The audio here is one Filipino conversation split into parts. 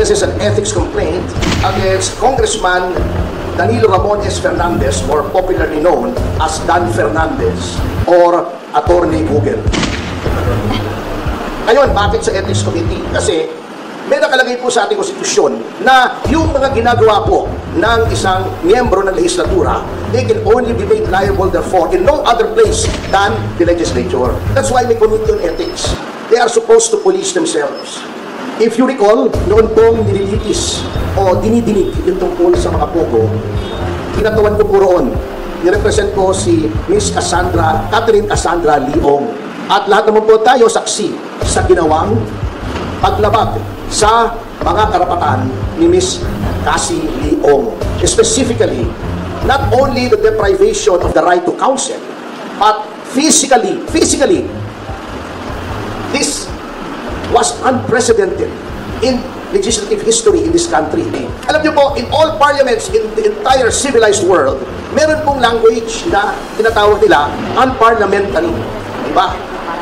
This is an ethics complaint against Congressman Danilo Ramones Fernandez, or popularly known as Dan Fernandez, or Attorney Google. Ngayon, bakit sa Ethics Committee? Kasi may nakalagay po sa ating konstitusyon na yung mga ginagawa po ng isang miyembro ng legislatura, they can only be made liable therefore in no other place than the legislature. That's why may committee on ethics. They are supposed to police themselves. If you recall, noon pong nililitis o dinidinig yung tungkol sa mga pogo, kinatawan ko po roon. Nirepresent ko si Miss Catherine Cassandra Leong. At lahat naman po tayo saksi sa ginawang paglabag sa mga karapatan ni Miss Cassie Leong. Specifically, not only the deprivation of the right to counsel, but physically, this was unprecedented in legislative history in this country. Alam niyo po, in all parliaments in the entire civilized world, meron pong language na tinatawag nila unparliamentary. Diba?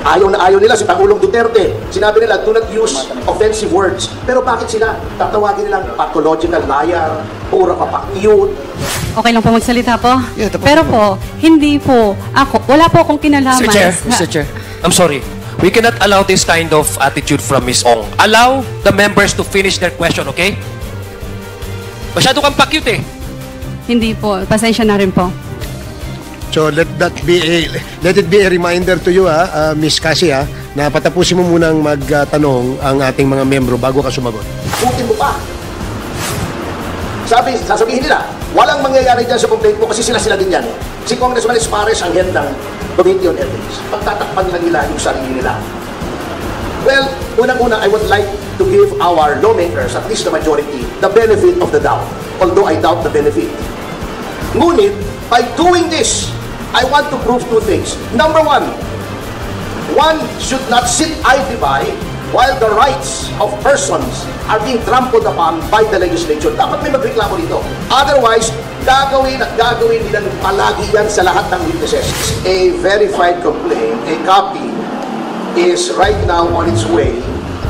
Ayaw na ayaw nila si Pangulong Duterte. Sinabi nila, do not use offensive words. Pero bakit sila tatawagin nilang pathological liar, pura papakiyot? Okay lang po magsalita po? Yeah, pero po, hindi po ako, wala po akong kinalaman. Mr. Chair, I'm sorry. We cannot allow this kind of attitude from Ms. Ong. Allow the members to finish their question, okay? Masyado kang pakyut eh. Hindi po, pasensya na rin po. So let it be a reminder to you, Miss Cassie, na patapusin mo munang magtanong ang ating mga membro bago ka sumagot. Putin mo pa. Sasabihin nila, walang mangyayari dyan sa complaint mo kasi sila din yan. Si Congressman Espares ang head ng Committee on Ethics. Pagtatakpan lang nila yung sarili nila. Well, unang-una, I would like to give our lawmakers, at least the majority, the benefit of the doubt. Although I doubt the benefit. Ngunit, by doing this, I want to prove two things. Number one should not sit idly by while the rights of persons are being trampled upon by the legislature. Dapat may magreklamo dito. Otherwise, gagawin nila palagi yan sa lahat ng witnesses. A verified complaint, a copy, is right now on its way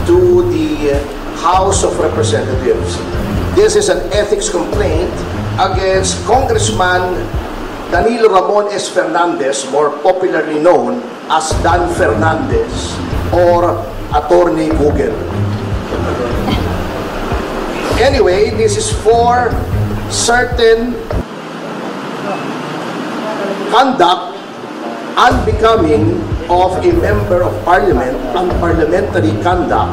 to the House of Representatives. This is an ethics complaint against Congressman Danilo Ramones Fernandez, more popularly known as Dan Fernandez, or Attorney Google. Anyway, this is for certain conduct unbecoming of a member of parliament, unparliamentary conduct,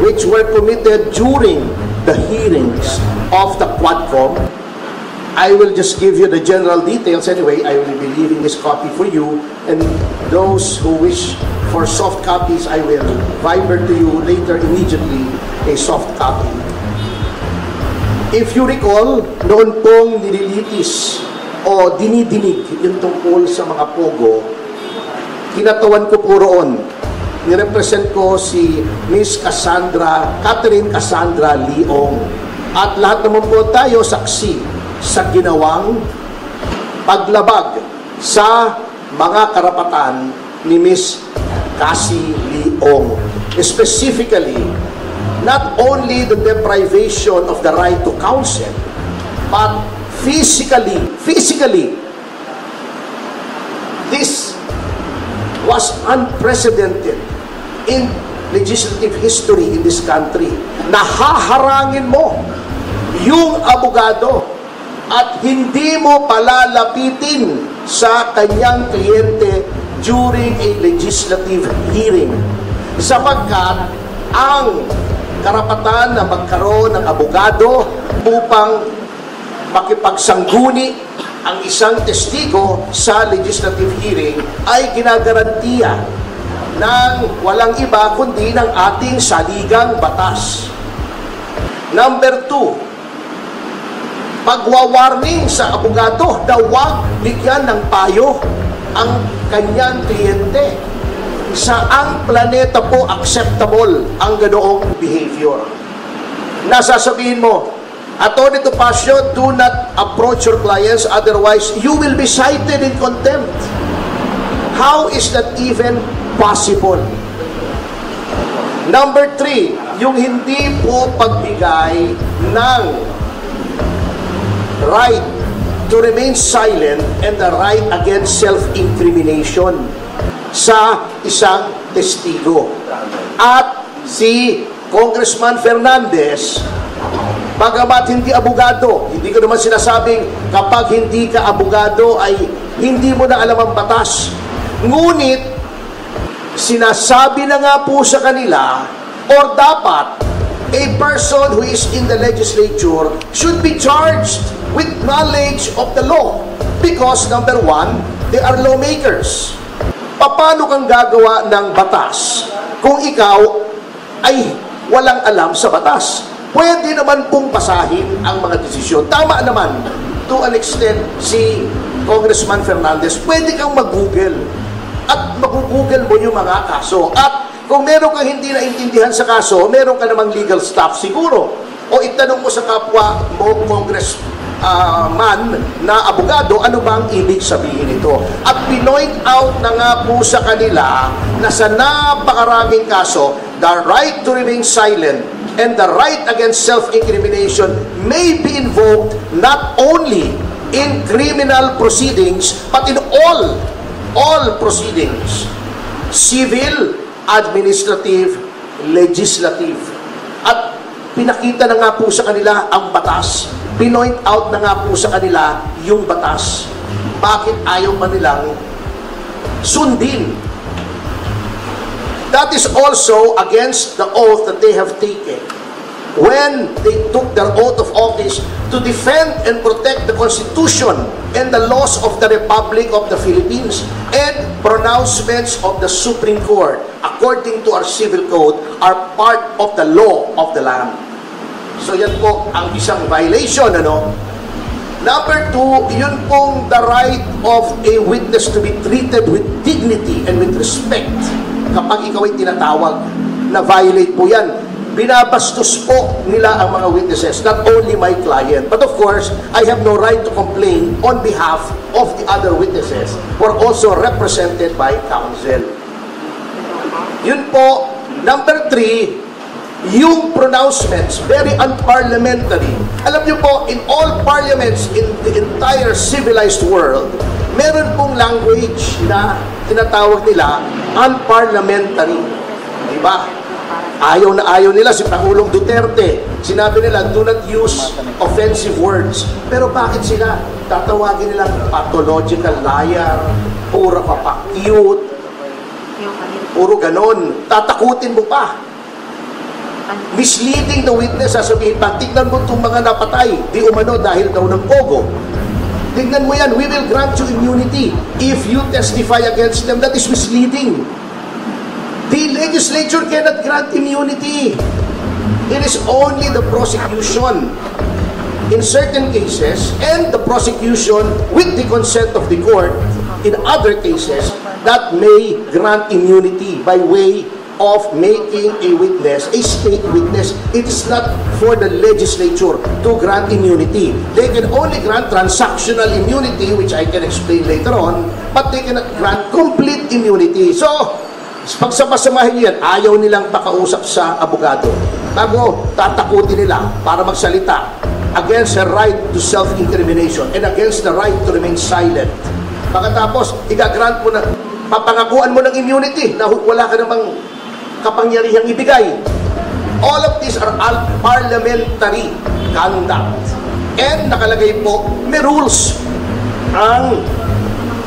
which were committed during the hearings of the Quadcom. I will just give you the general details anyway. I will be leaving this copy for you, and those who wish for soft copies, I will viber to you later immediately a soft copy. If you recall, noon pong nililitis o dinidinig yung tungkol sa mga pogo, kinatawan ko po roon. Nirepresent ko si Miss Catherine Cassandra Leong. At lahat naman po tayo saksi sa ginawang paglabag sa mga karapatan ni Miss Cassie Leong. Specifically, not only the deprivation of the right to counsel, but physically, this was unprecedented in legislative history in this country. Nahaharangin mo yung abogado at hindi mo palalapitin sa kanyang kliyente during a legislative hearing. Sapagkat ang karapatan na magkaroon ng abogado upang makipagsangguni ang isang testigo sa legislative hearing ay ginagarantiya ng walang iba kundi ng ating saligang batas. Number 2, pagwawarning sa abogado na huwag bigyan ng payo ang kanyang kliyente. Saang planeta po acceptable ang ganoong behavior? Nasasabihin mo, Attorney Topacio, do not approach your clients, otherwise you will be cited in contempt. How is that even possible? Number 3, yung hindi po pagbigay ng right to remain silent and the right against self-incrimination sa isang testigo. At si Congressman Fernandez, bagamat hindi abogado, hindi ko naman sinasabing kapag hindi ka abogado ay hindi mo na alam ang batas. Ngunit, sinasabi na nga po sa kanila, or dapat, a person who is in the legislature should be charged with knowledge of the law. Because, number one, they are lawmakers. Paano kang gagawa ng batas kung ikaw ay walang alam sa batas? Pwede naman pong basahin ang mga desisyon. Tama naman, to an extent, si Congressman Fernandez, pwede kang mag-google at mag-google mo yung mga kaso. At kung meron kang hindi naintindihan sa kaso, meron ka namang legal staff siguro. O itanong mo sa kapwa mo, congressman na abogado, ano bang ibig sabihin ito? At pinoint out na nga po sa kanila na sa napakaraming kaso, the right to remain silent and the right against self-incrimination may be invoked not only in criminal proceedings, but in all proceedings. Civil, administrative, legislative. At pinakita na nga po sa kanila ang batas. Pinoint out na nga po sa kanila yung batas. Bakit ayaw pa nilang sundin? That is also against the oath that they have taken when they took their oath of office to defend and protect the Constitution and the laws of the Republic of the Philippines and pronouncements of the Supreme Court, according to our civil code, are part of the law of the land. So yan po ang isang violation, ano? Number two, yun pong the right of a witness to be treated with dignity and with respect. Kapag ikaw ay tinatawag, na violate po yan. Binabastos po nila ang mga witnesses, not only my client, but of course, I have no right to complain on behalf of the other witnesses who are also represented by counsel. Yun po. Number three, yung pronouncements, very unparliamentary. Alam niyo po, in all parliaments in the entire civilized world, meron pong language na tinatawag nila unparliamentary. Diba? Ayaw na ayaw nila si Pangulong Duterte. Sinabi nila, do not use offensive words. Pero bakit sila? Tatawagin nilang pathological liar, puro papakyut, puro ganon. Tatakutin mo pa. Misleading the witness, sasabihin pa, tignan mo itong mga napatay, di umano dahil daw ng pogo. Tignan mo yan, we will grant you immunity if you testify against them. That is misleading. The legislature cannot grant immunity. It is only the prosecution in certain cases and the prosecution with the consent of the court in other cases that may grant immunity by way of making a witness, a state witness. It is not for the legislature to grant immunity. They can only grant transactional immunity, which I can explain later on, but they cannot grant complete immunity. So, pagsama-samahin nyo yan, ayaw nilang pakausap sa abogado. Bago, tatakutin nila para magsalita against the right to self-incrimination and against the right to remain silent. Pagkatapos, igagrant mo na, papangakuan mo ng immunity na wala ka namang kapangyarihang ibigay. All of these are parliamentary conduct. And nakalagay po, may rules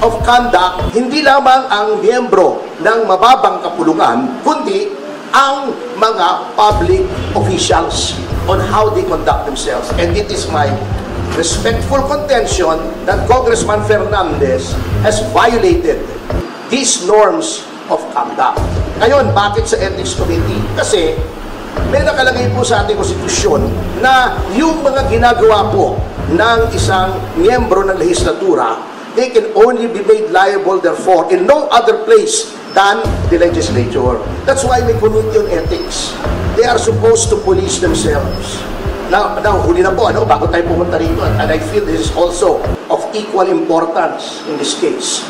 of conduct, hindi lamang ang miyembro ng mababang kapulungan, kundi ang mga public officials on how they conduct themselves. And it is my respectful contention that Congressman Fernandez has violated these norms of conduct. Ngayon, bakit sa Ethics Committee? Kasi may nakalagay po sa ating konstitusyon na yung mga ginagawa po ng isang miyembro ng lehislatura, they can only be made liable, therefore, in no other place than the legislature. That's why may committee on ethics. They are supposed to police themselves. Now huli na po, bago tayo pumunta rito, and I feel this is also of equal importance in this case.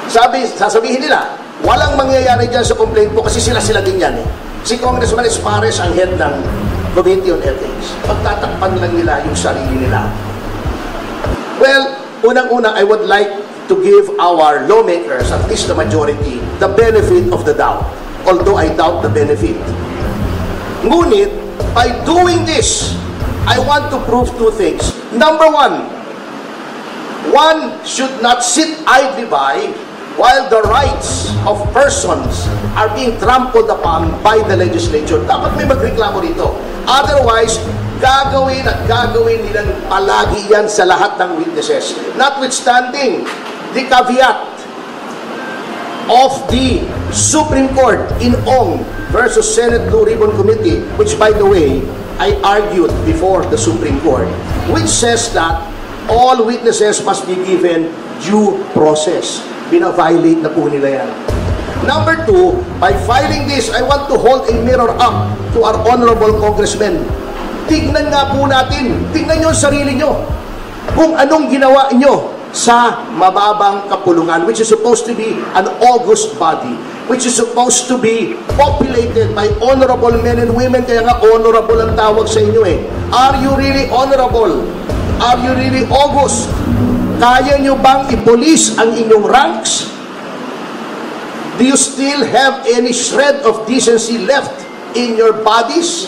Sasabihin nila, walang mangyayari dyan sa complaint po kasi sila din yan. Si Congressman Espares ang head ng Committee on Ethics. Pagtatakpan lang nila yung sarili nila. Well, unang-una, I would like to give our lawmakers, at least the majority, the benefit of the doubt. Although I doubt the benefit. Ngunit, by doing this, I want to prove two things. Number one should not sit idly by while the rights of persons are being trampled upon by the legislature. Dapat may magreklamo rito. Otherwise, gagawin at gagawin nilang palagi yan sa lahat ng witnesses. Notwithstanding the caveat of the Supreme Court in Ong versus Senate Blue Ribbon Committee, which by the way, I argued before the Supreme Court, which says that all witnesses must be given due process. Bina-violate na po nila yan. Number two, by filing this, I want to hold a mirror up to our honorable congressmen. Tignan nga po natin, tignan nyo ang sarili nyo, kung anong ginawa nyo sa mababang kapulungan, which is supposed to be an august body, which is supposed to be populated by honorable men and women. Kaya nga honorable ang tawag sa inyo eh. Are you really honorable? Are you really august? Kaya nyo bang ipolis ang inyong ranks? Do you still have any shred of decency left in your bodies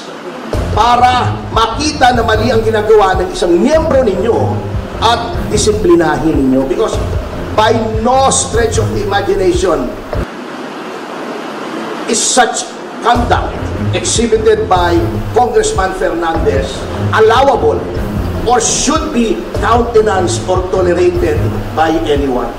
para makita na mali ang ginagawa ng isang miyembro ninyo at disiplinahin ninyo? Because by no stretch of the imagination is such conduct exhibited by Congressman Fernandez allowable or should be countenanced or tolerated by anyone.